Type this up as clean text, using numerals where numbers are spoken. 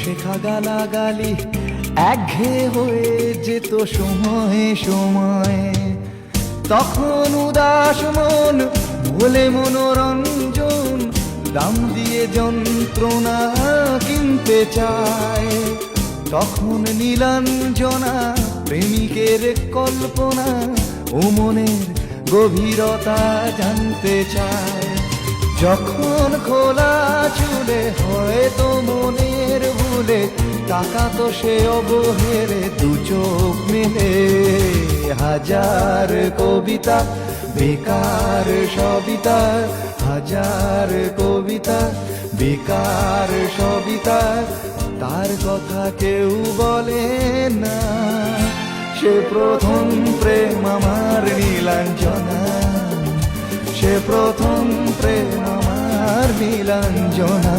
শেখা গালাগালি একঘেয়ে হয়ে যেত সময়ে সময়ে। তখন উদাস মন ভোলে মনোরঞ্জন, দাম দিয়ে যন্ত্রণা কিনতে চায়। তখন নীলাঞ্জনা প্রেমিকের কল্পনা ও মনের গভীরতা জানতে চায়। যখন খোলা চুলে হয়তো মনের ভুলে তাকাতো সে অবহেলে দু চোখ মেলে। হাজার কবিতা বেকার সবিতা, হাজার কবিতা বেকার সবিতা, তার কথা কেউ বলে না। সে প্রথম প্রেম আমার নীলাঞ্জনা, সে প্রথম প্রেম আমার নীলাঞ্জনা।